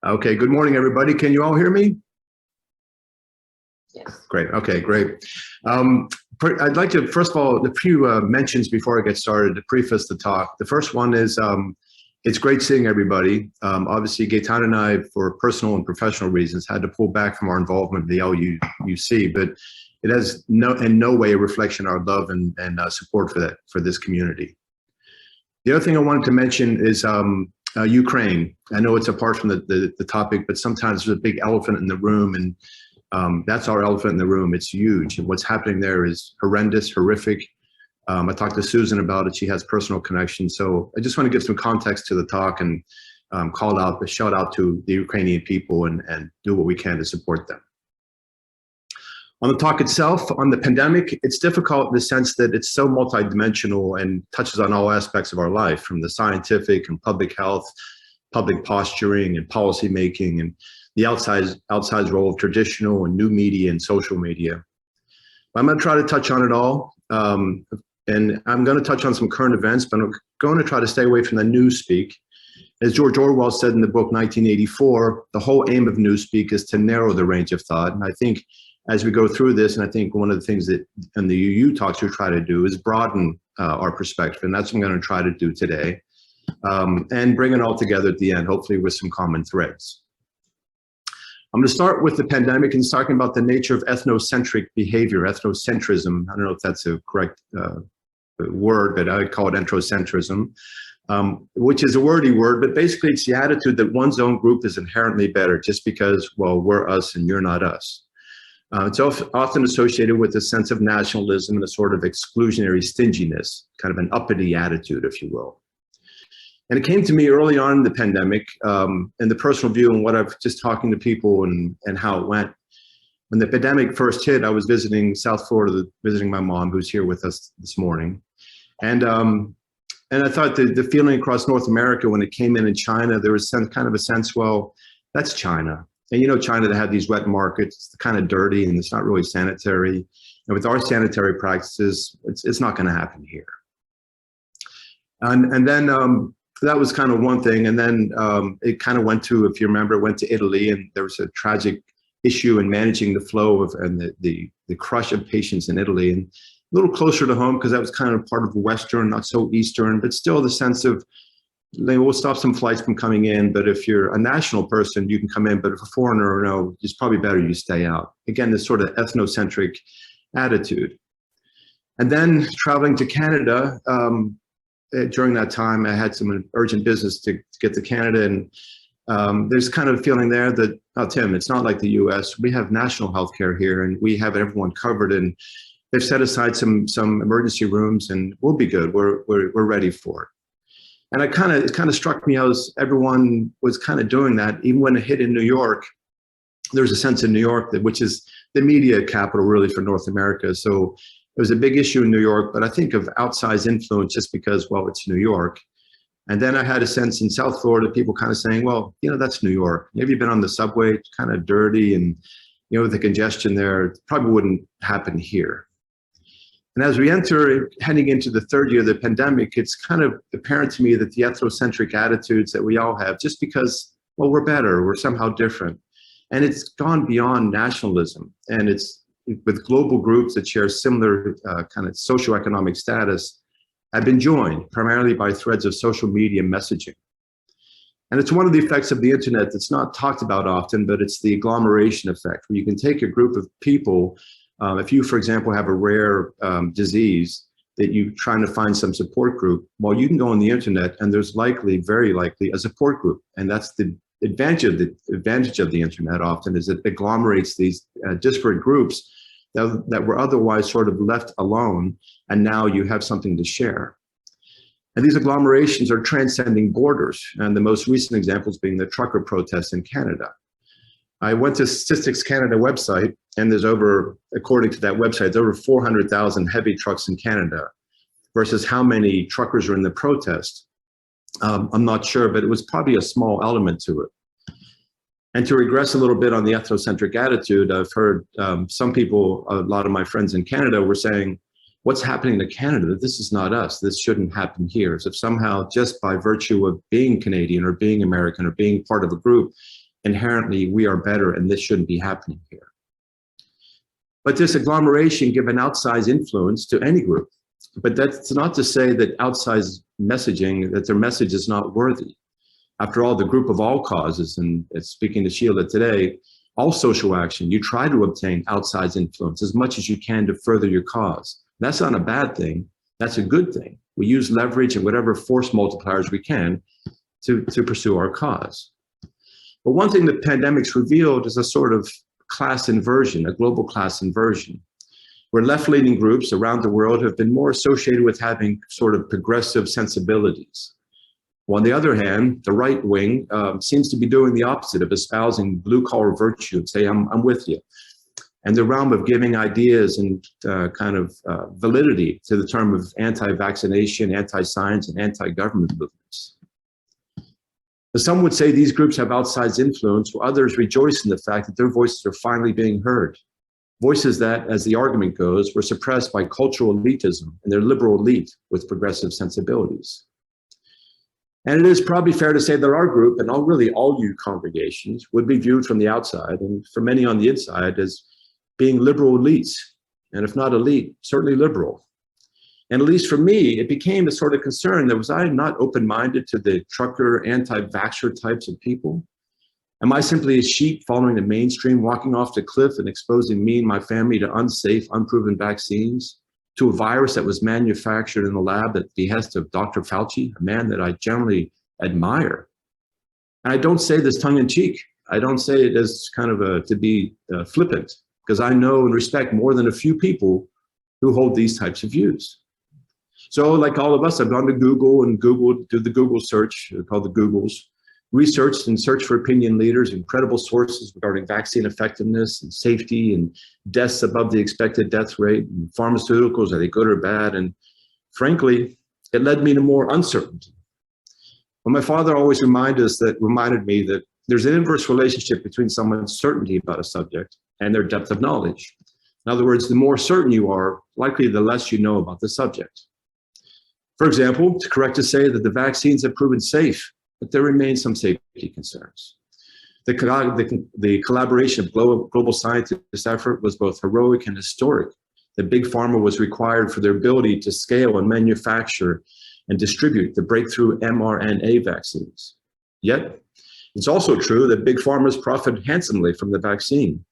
Okay, good morning, everybody. Can you all hear me? Yes. Great. Okay, great. I'd like to, first of all, a few mentions before I get started to preface the talk. The first one is, it's great seeing everybody. Obviously, Gaetan and I, for personal and professional reasons, had to pull back from our involvement in the LUC, but it has in no way a reflection of our love and support for this community. The other thing I wanted to mention is Ukraine. I know it's apart from the topic, but sometimes there's a big elephant in the room, and that's our elephant in the room. It's huge. And what's happening there is horrendous, horrific. I talked to Susan about it. She has personal connections. So I just want to give some context to the talk and shout out to the Ukrainian people and do what we can to support them. On the talk itself, on the pandemic, it's difficult in the sense that it's so multidimensional and touches on all aspects of our life, from the scientific and public health, public posturing and policy making, and the outsized role of traditional and new media and social media. I'm going to try to touch on it all, and I'm going to touch on some current events, but I'm going to try to stay away from the newspeak. As George Orwell said in the book 1984, the whole aim of newspeak is to narrow the range of thought. And I think as we go through this, and I think one of the things that in the UU talks we try to do is broaden our perspective, and that's what I'm going to try to do today, and bring it all together at the end, hopefully with some common threads. I'm going to start with the pandemic and talking about the nature of ethnocentric behavior, ethnocentrism. I don't know if that's a correct word, but I would call it entrocentrism, which is a wordy word, but basically it's the attitude that one's own group is inherently better just because, well, we're us and you're not us. It's often associated with a sense of nationalism and a sort of exclusionary stinginess, kind of an uppity attitude, if you will. And it came to me early on in the pandemic, and the personal view and what I've just talking to people and how it went. When the pandemic first hit, I was visiting South Florida, visiting my mom, who's here with us this morning. And I thought the feeling across North America when it came in China, there was kind of a sense, well, that's China. And you know, China, they have these wet markets, it's kind of dirty and it's not really sanitary. And with our sanitary practices, it's not going to happen here. And then that was kind of one thing. And then it kind of went to, if you remember, it went to Italy, and there was a tragic issue in managing the flow of and the crush of patients in Italy. And a little closer to home, because that was kind of part of Western, not so Eastern, but still the sense of, we'll stop some flights from coming in, but if you're a national person, you can come in, but if a foreigner, no, it's probably better you stay out. Again, this sort of ethnocentric attitude. And then traveling to Canada, during that time, I had some urgent business to get to Canada, and there's kind of a feeling there that, oh, Tim, it's not like the US. We have national health care here, and we have everyone covered, and they've set aside some emergency rooms, and we'll be good. We're ready for it. And it kind of struck me as everyone was kind of doing that. Even when it hit in New York, there's a sense in New York which is the media capital really for North America. So it was a big issue in New York, but I think of outsized influence just because, well, it's New York. And then I had a sense in South Florida, people kind of saying, well, you know, that's New York. Maybe you've been on the subway, it's kind of dirty, and, you know, the congestion there, it probably wouldn't happen here. And as we enter, heading into the third year of the pandemic, it's kind of apparent to me that the ethnocentric attitudes that we all have, just because, well, we're better, we're somehow different. And it's gone beyond nationalism, and it's with global groups that share similar kind of socioeconomic status, have been joined primarily by threads of social media messaging. And it's one of the effects of the internet that's not talked about often, but it's the agglomeration effect, where you can take a group of people. If you, for example, have a rare disease that you're trying to find some support group, well, you can go on the internet and there's likely, very likely, a support group. And that's the advantage of the internet often, is it agglomerates these disparate groups that were otherwise sort of left alone, and now you have something to share. And these agglomerations are transcending borders, and the most recent examples being the trucker protests in Canada. I went to Statistics Canada website, and there's over, according to that website, there are over 400,000 heavy trucks in Canada, versus how many truckers are in the protest. I'm not sure, but it was probably a small element to it. And to regress a little bit on the ethnocentric attitude, I've heard some people, a lot of my friends in Canada were saying, what's happening to Canada? This is not us. This shouldn't happen here. As if somehow just by virtue of being Canadian or being American or being part of a group, inherently we are better and this shouldn't be happening here. But this agglomeration give an outsized influence to any group. But that's not to say that outsized messaging, that their message is not worthy. After all, the group of all causes, and speaking to Sheila today, all social action, you try to obtain outsized influence as much as you can to further your cause. That's not a bad thing. That's a good thing. We use leverage and whatever force multipliers we can to pursue our cause. But one thing the pandemic's revealed is a sort of class inversion, a global class inversion, where left-leaning groups around the world have been more associated with having sort of progressive sensibilities. Well, on the other hand, the right wing seems to be doing the opposite of espousing blue-collar virtue and say, I'm with you. And the realm of giving ideas and validity to the term of anti-vaccination, anti-science, and anti-government movements. Some would say these groups have outsized influence, while others rejoice in the fact that their voices are finally being heard. Voices that, as the argument goes, were suppressed by cultural elitism and their liberal elite with progressive sensibilities. And it is probably fair to say that our group, and really all you congregations, would be viewed from the outside, and for many on the inside, as being liberal elites, and if not elite, certainly liberal. And at least for me, it became a sort of concern that was I not open-minded to the trucker, anti-vaxxer types of people? Am I simply a sheep following the mainstream, walking off the cliff and exposing me and my family to unsafe, unproven vaccines, to a virus that was manufactured in the lab at the behest of Dr. Fauci, a man that I generally admire? And I don't say this tongue-in-cheek. I don't say it as kind of to be flippant, because I know and respect more than a few people who hold these types of views. So like all of us, I've gone to Google and did the Google search, called the Googles, researched and searched for opinion leaders and credible sources regarding vaccine effectiveness and safety and deaths above the expected death rate, and pharmaceuticals, are they good or bad? And frankly, it led me to more uncertainty. Well, my father always reminded me that there's an inverse relationship between someone's certainty about a subject and their depth of knowledge. In other words, the more certain you are, likely the less you know about the subject. For example, it's correct to say that the vaccines have proven safe, but there remain some safety concerns. The collaboration of global scientists' effort was both heroic and historic. The big pharma was required for their ability to scale and manufacture and distribute the breakthrough mRNA vaccines. Yet, it's also true that big pharmas profit handsomely from the vaccine.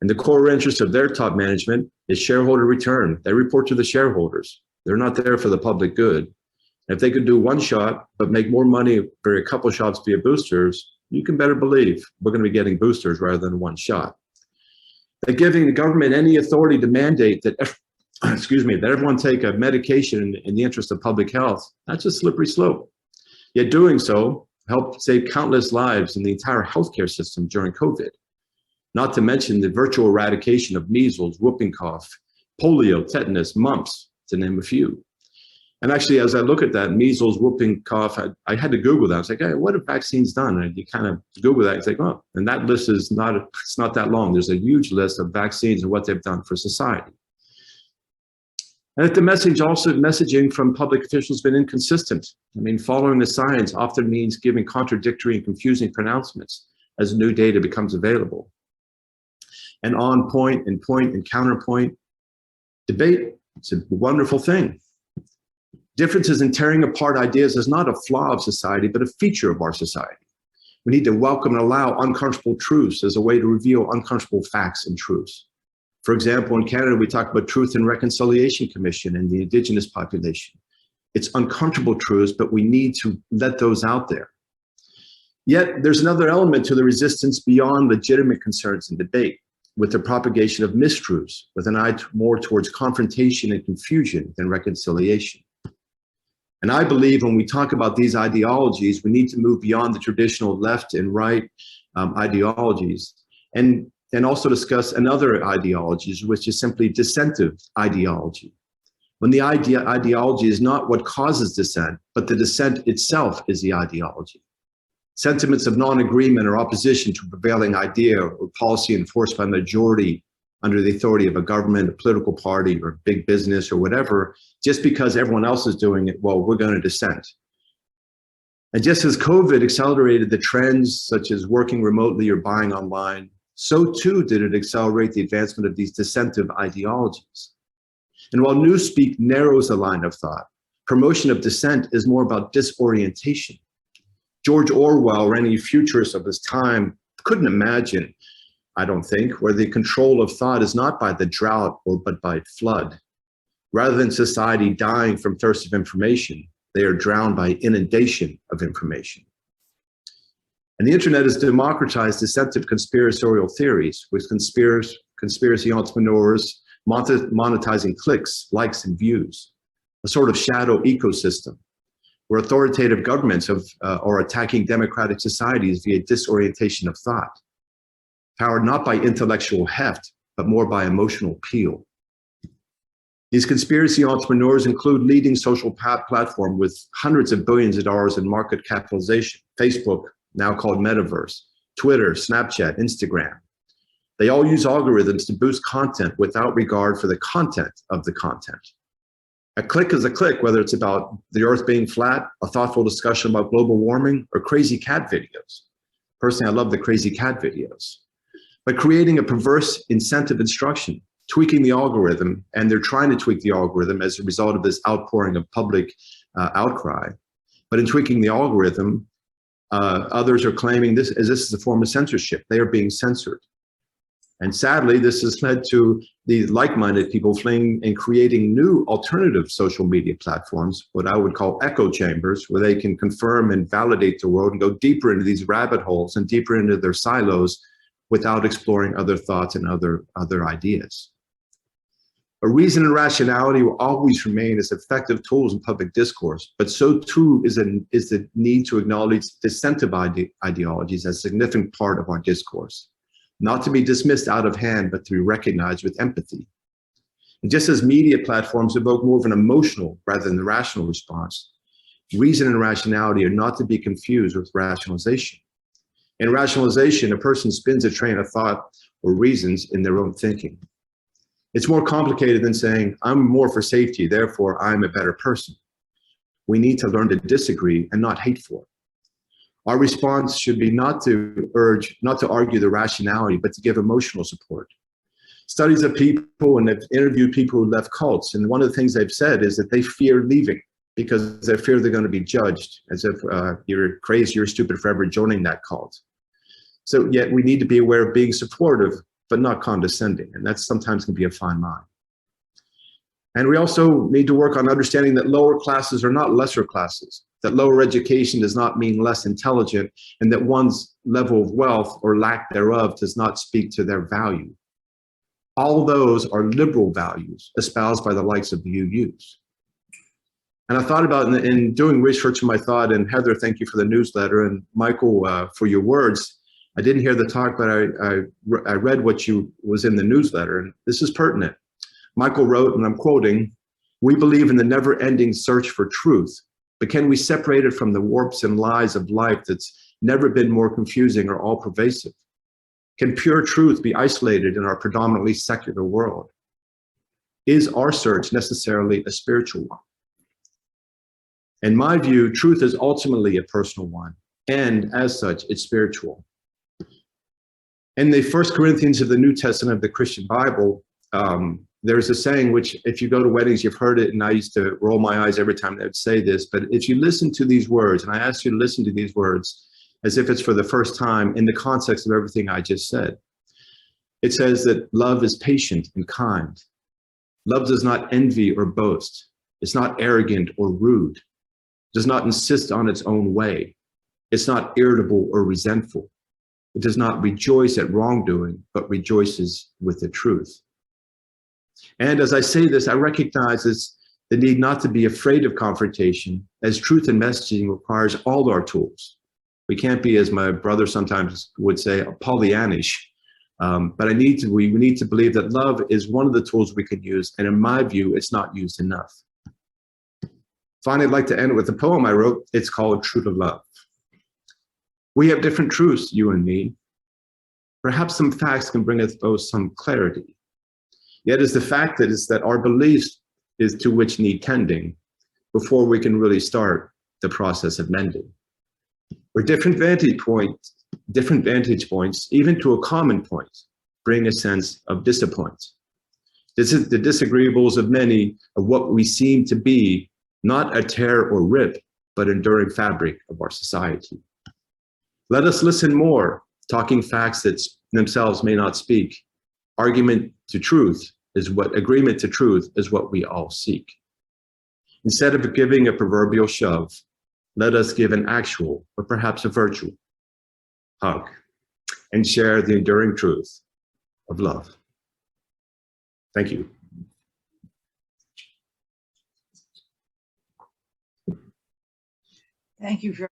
And the core interest of their top management is shareholder return. They report to the shareholders. They're not there for the public good. And if they could do one shot, but make more money for a couple shots via boosters, you can better believe we're going to be getting boosters rather than one shot. They're giving the government any authority to mandate that, that everyone take a medication in the interest of public health. That's a slippery slope. Yet doing so helped save countless lives in the entire healthcare system during COVID. Not to mention the virtual eradication of measles, whooping cough, polio, tetanus, mumps, to name a few. And actually, as I look at that, measles, whooping cough, I had to Google that. I was like, hey, what have vaccines done? And you kind of Google that, it's like, oh, and that list is it's not that long. There's a huge list of vaccines and what they've done for society. And if the messaging from public officials has been inconsistent. I mean, following the science often means giving contradictory and confusing pronouncements as new data becomes available. And on point and counterpoint debate, it's a wonderful thing. Differences in tearing apart ideas is not a flaw of society, but a feature of our society. We need to welcome and allow uncomfortable truths as a way to reveal uncomfortable facts and truths. For example, in Canada, we talk about Truth and Reconciliation Commission and the Indigenous population. It's uncomfortable truths, but we need to let those out there. Yet there's another element to the resistance beyond legitimate concerns and debate, with the propagation of mistruths, with an eye more towards confrontation and confusion than reconciliation. And I believe when we talk about these ideologies, we need to move beyond the traditional left and right ideologies and also discuss another ideologies, which is simply dissentive ideology. When the ideology is not what causes dissent, but the dissent itself is the ideology. Sentiments of non-agreement or opposition to a prevailing idea or policy enforced by a majority under the authority of a government, a political party, or big business or whatever, just because everyone else is doing it, well, we're going to dissent. And just as COVID accelerated the trends such as working remotely or buying online, so too did it accelerate the advancement of these dissenting ideologies. And while newspeak narrows the line of thought, promotion of dissent is more about disorientation. George Orwell, or any futurist of his time, couldn't imagine, I don't think, where the control of thought is not by the drought but by flood. Rather than society dying from thirst of information, they are drowned by inundation of information. And the internet has democratized dissenting conspiratorial theories, with conspiracy entrepreneurs monetizing clicks, likes, and views, a sort of shadow ecosystem where authoritative governments are attacking democratic societies via disorientation of thought, powered not by intellectual heft, but more by emotional appeal. These conspiracy entrepreneurs include leading social platform with hundreds of billions of dollars in market capitalization, Facebook, now called Metaverse, Twitter, Snapchat, Instagram. They all use algorithms to boost content without regard for the content of the content. A click is a click, whether it's about the earth being flat, a thoughtful discussion about global warming, or crazy cat videos. Personally, I love the crazy cat videos. But creating a perverse incentive instruction, tweaking the algorithm, and they're trying to tweak the algorithm as a result of this outpouring of public outcry. But in tweaking the algorithm, others are claiming this is a form of censorship. They are being censored. And sadly, this has led to the like-minded people fleeing and creating new alternative social media platforms, what I would call echo chambers, where they can confirm and validate the world and go deeper into these rabbit holes and deeper into their silos without exploring other thoughts and other ideas. A reason and rationality will always remain as effective tools in public discourse, but so too is the need to acknowledge dissenting ideologies as a significant part of our discourse, not to be dismissed out of hand, but to be recognized with empathy. And just as media platforms evoke more of an emotional rather than the rational response, reason and rationality are not to be confused with rationalization. In rationalization, a person spins a train of thought or reasons in their own thinking. It's more complicated than saying, I'm more for safety, therefore I'm a better person. We need to learn to disagree and not hate for it. Our response should be not to argue the rationality, but to give emotional support. Studies of people, and they've interviewed people who left cults, and one of the things they've said is that they fear leaving because they fear they're going to be judged, as if you're crazy, you're stupid for ever joining that cult. So yet we need to be aware of being supportive, but not condescending, and that sometimes can be a fine line. And we also need to work on understanding that lower classes are not lesser classes, that lower education does not mean less intelligent, and that one's level of wealth or lack thereof does not speak to their value. All those are liberal values espoused by the likes of the UUs. And I thought about in doing research in my thought, and Heather, thank you for the newsletter, and Michael, for your words. I didn't hear the talk, but I read what was in the newsletter, and this is pertinent. Michael wrote, and I'm quoting, "We believe in the never-ending search for truth, but can we separate it from the warps and lies of life that's never been more confusing or all-pervasive? Can pure truth be isolated in our predominantly secular world? Is our search necessarily a spiritual one? In my view, truth is ultimately a personal one, and as such, it's spiritual." In the 1 Corinthians of the New Testament of the Christian Bible, there's a saying which, if you go to weddings, you've heard it, and I used to roll my eyes every time they would say this, but if you listen to these words, and I ask you to listen to these words as if it's for the first time in the context of everything I just said, it says that love is patient and kind. Love does not envy or boast. It's not arrogant or rude. It does not insist on its own way. It's not irritable or resentful. It does not rejoice at wrongdoing, but rejoices with the truth. And as I say this, I recognize the need not to be afraid of confrontation, as truth in messaging requires all our tools. We can't be, as my brother sometimes would say, Pollyannish. But we need to believe that love is one of the tools we can use, and in my view, it's not used enough. Finally, I'd like to end with a poem I wrote. It's called True to Love. We have different truths, you and me. Perhaps some facts can bring us both some clarity. Yet is the fact that our beliefs is to which need tending before we can really start the process of mending. Where different vantage points, even to a common point, bring a sense of disappointment. This is the disagreeables of many of what we seem to be, not a tear or rip, but enduring fabric of our society. Let us listen more, talking facts that themselves may not speak. Agreement to truth is what we all seek. Instead of giving a proverbial shove, let us give an actual, or perhaps a virtual, hug and share the enduring truth of love. Thank you. Thank you very